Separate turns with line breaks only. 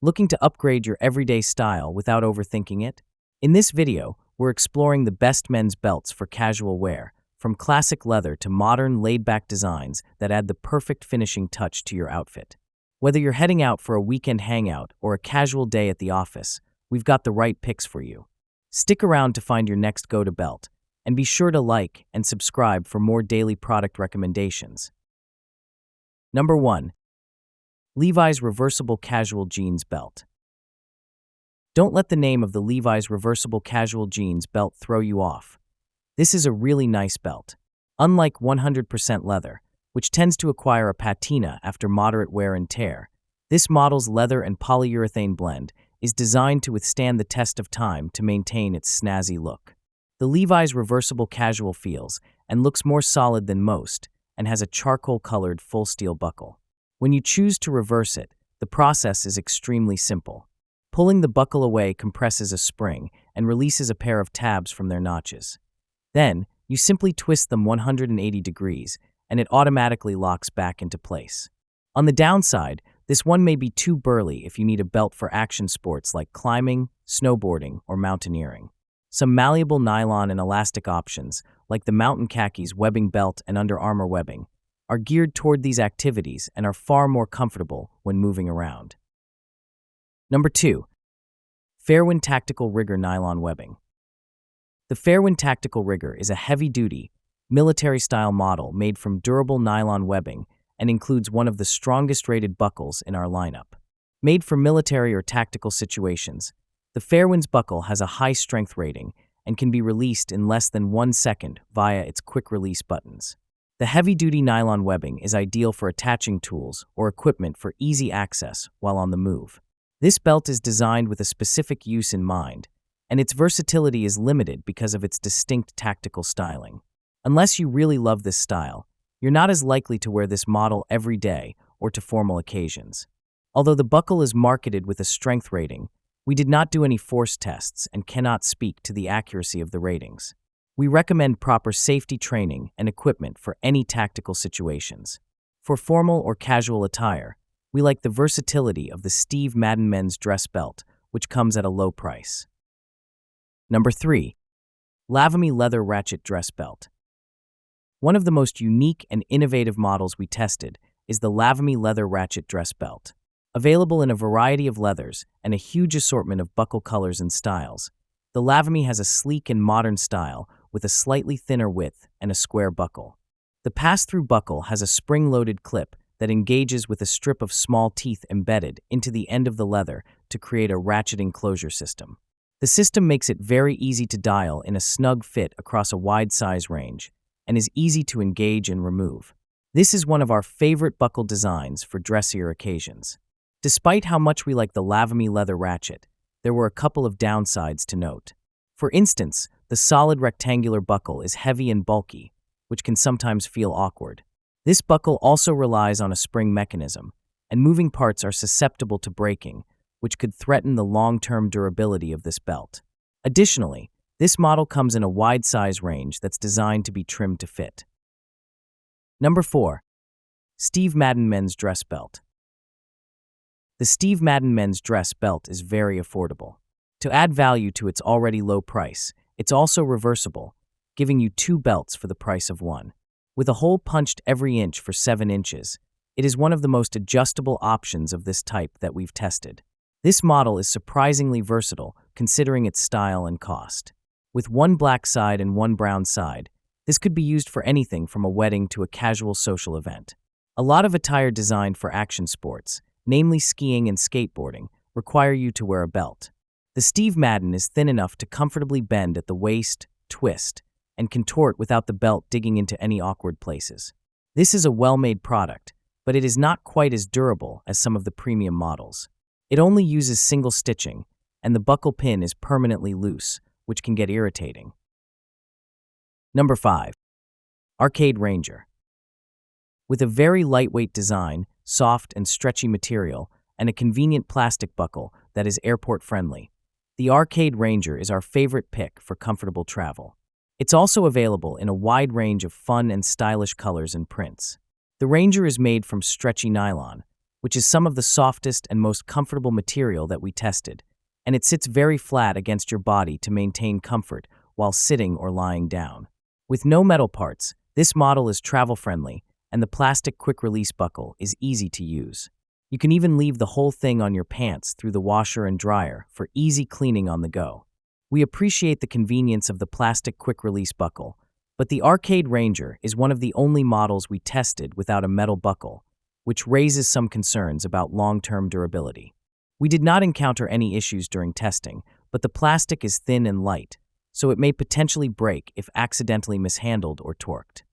Looking to upgrade your everyday style without overthinking it? In this video, we're exploring the best men's belts for casual wear, from classic leather to modern, laid-back designs that add the perfect finishing touch to your outfit. Whether you're heading out for a weekend hangout or a casual day at the office, we've got the right picks for you. Stick around to find your next go-to belt, and be sure to like and subscribe for more daily product recommendations. Number 1. Levi's Reversible Casual Jeans Belt. Don't let the name of the Levi's Reversible Casual Jeans belt throw you off. This is a really nice belt. Unlike 100% leather, which tends to acquire a patina after moderate wear and tear, this model's leather and polyurethane blend is designed to withstand the test of time to maintain its snazzy look. The Levi's Reversible Casual feels and looks more solid than most and has a charcoal-colored full steel buckle. When you choose to reverse it, the process is extremely simple. Pulling the buckle away compresses a spring and releases a pair of tabs from their notches. Then, you simply twist them 180 degrees and it automatically locks back into place. On the downside, this one may be too burly if you need a belt for action sports like climbing, snowboarding, or mountaineering. Some malleable nylon and elastic options, like the Mountain Khakis webbing belt and Under Armour webbing, are geared toward these activities and are far more comfortable when moving around. Number 2. Fairwind Tactical Rigger Nylon Webbing. The Fairwind Tactical Rigger is a heavy-duty, military-style model made from durable nylon webbing and includes one of the strongest-rated buckles in our lineup. Made for military or tactical situations, the Fairwind's buckle has a high strength rating and can be released in less than 1 second via its quick-release buttons. The heavy-duty nylon webbing is ideal for attaching tools or equipment for easy access while on the move. This belt is designed with a specific use in mind, and its versatility is limited because of its distinct tactical styling. Unless you really love this style, you're not as likely to wear this model every day or to formal occasions. Although the buckle is marketed with a strength rating, we did not do any force tests and cannot speak to the accuracy of the ratings. We recommend proper safety training and equipment for any tactical situations. For formal or casual attire, we like the versatility of the Steve Madden men's dress belt, which comes at a low price. Number 3. Lavamy Leather Ratchet Dress Belt. One of the most unique and innovative models we tested is the Lavamy Leather Ratchet Dress Belt. Available in a variety of leathers and a huge assortment of buckle colors and styles, the Lavamy has a sleek and modern style with a slightly thinner width and a square buckle. The pass-through buckle has a spring-loaded clip that engages with a strip of small teeth embedded into the end of the leather to create a ratcheting closure system. The system makes it very easy to dial in a snug fit across a wide size range and is easy to engage and remove. This is one of our favorite buckle designs for dressier occasions. Despite how much we like the Lavamy leather ratchet, there were a couple of downsides to note. For instance, the solid rectangular buckle is heavy and bulky, which can sometimes feel awkward. This buckle also relies on a spring mechanism, and moving parts are susceptible to breaking, which could threaten the long-term durability of this belt. Additionally, this model comes in a wide size range that's designed to be trimmed to fit. Number 4. Steve Madden Men's Dress Belt. The Steve Madden Men's Dress Belt is very affordable. To add value to its already low price, it's also reversible, giving you 2 belts for the price of 1. With a hole punched every inch for 7 inches, it is one of the most adjustable options of this type that we've tested. This model is surprisingly versatile considering its style and cost. With 1 black side and 1 brown side, this could be used for anything from a wedding to a casual social event. A lot of attire designed for action sports, namely skiing and skateboarding, require you to wear a belt. The Steve Madden is thin enough to comfortably bend at the waist, twist, and contort without the belt digging into any awkward places. This is a well-made product, but it is not quite as durable as some of the premium models. It only uses single stitching, and the buckle pin is permanently loose, which can get irritating. Number 5. Arcade Ranger. With a very lightweight design, soft and stretchy material, and a convenient plastic buckle that is airport-friendly, the Arcade Ranger is our favorite pick for comfortable travel. It's also available in a wide range of fun and stylish colors and prints. The Ranger is made from stretchy nylon, which is some of the softest and most comfortable material that we tested, and it sits very flat against your body to maintain comfort while sitting or lying down. With no metal parts, this model is travel-friendly, and the plastic quick-release buckle is easy to use. You can even leave the whole thing on your pants through the washer and dryer for easy cleaning on the go. We appreciate the convenience of the plastic quick-release buckle, but the Arcade Ranger is one of the only models we tested without a metal buckle, which raises some concerns about long-term durability. We did not encounter any issues during testing, but the plastic is thin and light, so it may potentially break if accidentally mishandled or torqued.